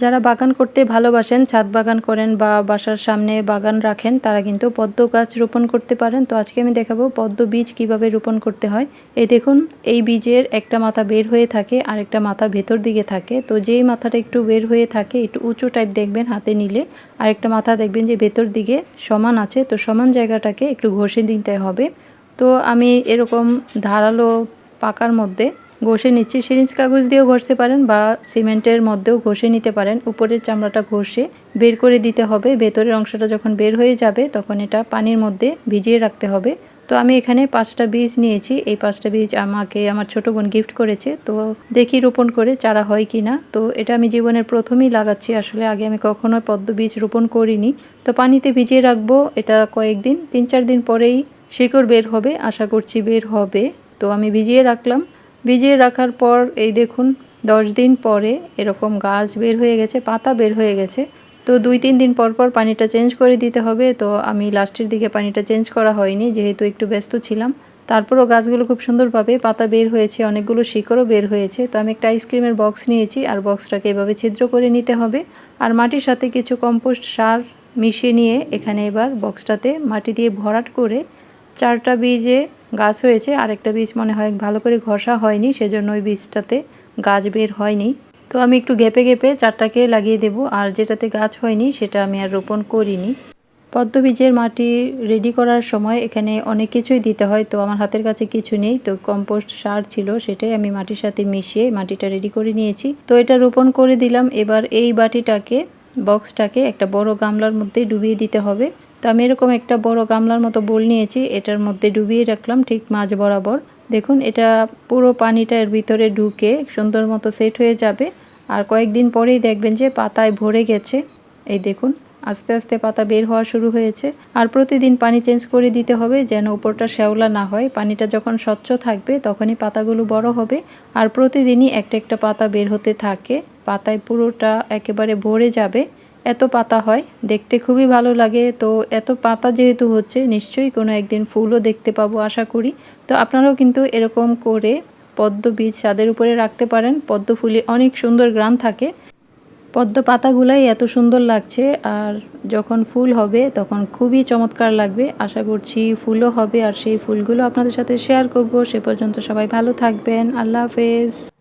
যারা বাগান করতে ভালোবাসেন, ছাদ বাগান করেন বা বাসার সামনে বাগান রাখেন, তারা কিন্তু পদ্ম গাছ রোপণ করতে পারেন। তো আজকে আমি দেখাবো পদ্ম বীজ কিভাবে রোপণ করতে হয়। এই দেখুন, এই বীজের একটা মাথা বের হয়ে থাকে আর একটা মাথা ভেতর দিকে থাকে। তো যেই মাথাটা একটু বের হয়ে থাকে, একটু উঁচু টাইপ দেখবেন হাতে নিলে, আর একটা মাথা দেখবেন যে ভেতর দিকে সমান আছে। তো সমান জায়গাটাকে একটু ঘষে দিতে হবে। তো আমি এরকম ধারালো পাকার মধ্যে ঘষে নিচ্ছি। সিরিঞ্জ কাগজ দিয়েও ঘষতে পারেন বা সিমেন্টের মধ্যেও ঘষে নিতে পারেন। উপরের চামড়াটা ঘষে বের করে দিতে হবে। ভেতরের অংশটা যখন বের হয়ে যাবে তখন এটা পানির মধ্যে ভিজিয়ে রাখতে হবে। তো আমি এখানে 5টা বীজ নিয়েছি। এই 5টা বীজ আমাকে আমার ছোট বোন গিফট করেছে। তো দেখি রোপণ করে চারা হয় কি না। তো এটা আমি জীবনের প্রথমেই লাগাচ্ছি। আসলে আগে আমি কখনো পদ্ম বীজ রোপণ করিনি। তো পানিতে ভিজিয়ে রাখবো এটা কয়েকদিন, 3-4 দিন পরেই শিকড় বের হবে। আশা করছি বের হবে। তো আমি ভিজিয়ে রাখলাম। ভিজিয়ে রাখার পর এই দেখুন 10 দিন পরে এরকম গাছ বের হয়ে গেছে, পাতা বের হয়ে গেছে। তো 2-3 দিন পর পর পানিটা চেঞ্জ করে দিতে হবে। তো আমি লাস্টের দিকে পানিটা চেঞ্জ করা হয়নি, যেহেতু একটু ব্যস্ত ছিলাম। তারপরও গাছগুলো খুব সুন্দরভাবে পাতা বের হয়েছে, অনেকগুলো শিকড়ও বের হয়েছে। তো আমি একটা আইসক্রিমের বক্স নিয়েছি আর বক্সটাকে এভাবে ছিদ্র করে নিতে হবে। আর মাটির সাথে কিছু কম্পোস্ট সার মিশিয়ে নিয়ে এখানে এবার বক্সটাতে মাটি দিয়ে ভরাট করে 4টা বীজে গাছ হয়েছে। আরেকটা বীজ মনে হয় ভালো করে ঘষা হয়নি, সেজন্য ওই বীজটাতে গাছ বের হয়নি। তো আমি একটু ঘেপে ঘেপে 4টাকে লাগিয়ে দেব, আর যেটাতে গাছ হয়নি সেটা আমি আর রোপণ করিনি। পদ্ম বীজের মাটি রেডি করার সময় এখানে অনেক কিছুই দিতে হয়। তো আমার হাতের কাছে কিছু নেই, তো কম্পোস্ট সার ছিল, সেটাই আমি মাটির সাথে মিশিয়ে মাটিটা রেডি করে নিয়েছি। তো এটা রোপণ করে দিলাম। এবার এই বাটিটাকে, বক্সটাকে একটা বড় গামলার মধ্যে ডুবিয়ে দিতে হবে। তো আমি এরকম একটা বড় গামলার মতো বোল নিয়েছি, এটার মধ্যে ডুবিয়ে রাখলাম ঠিক মাঝ বরাবর। দেখুন এটা পুরো পানিটা এর ভিতরে ঢুকে সুন্দর মতো সেট হয়ে যাবে। আর কয়েকদিন পরেই দেখবেন যে পাতায় ভরে গেছে। এই দেখুন আস্তে আস্তে পাতা বের হওয়া শুরু হয়েছে। আর প্রতিদিন পানি চেঞ্জ করে দিতে হবে যেন উপরটা শ্যাওলা না হয়। পানিটা যখন স্বচ্ছ থাকবে তখনই পাতাগুলো বড় হবে। আর প্রতিদিনই একটা একটা পাতা বের হতে থাকে, পাতায় পুরোটা একেবারে ভরে যাবে। এত পাতা হয়, দেখতে খুবই ভালো লাগে। তো এত পাতা যেহেতু হচ্ছে, নিশ্চয়ই কোনো একদিন ফুলও দেখতে পাবো আশা করি। তো আপনারাও কিন্তু এরকম করে পদ্ম বীজ ছাদের উপরে রাখতে পারেন। পদ্ম ফুলে অনেক সুন্দর ঘ্রাণ থাকে। পদ্ম পাতাগুলাই এত সুন্দর লাগছে, আর যখন ফুল হবে তখন খুবই চমৎকার লাগবে। আশা করছি ফুলও হবে, আর সেই ফুলগুলো আপনাদের সাথে শেয়ার করব। সে পর্যন্ত সবাই ভালো থাকবেন। আল্লাহ হাফেজ।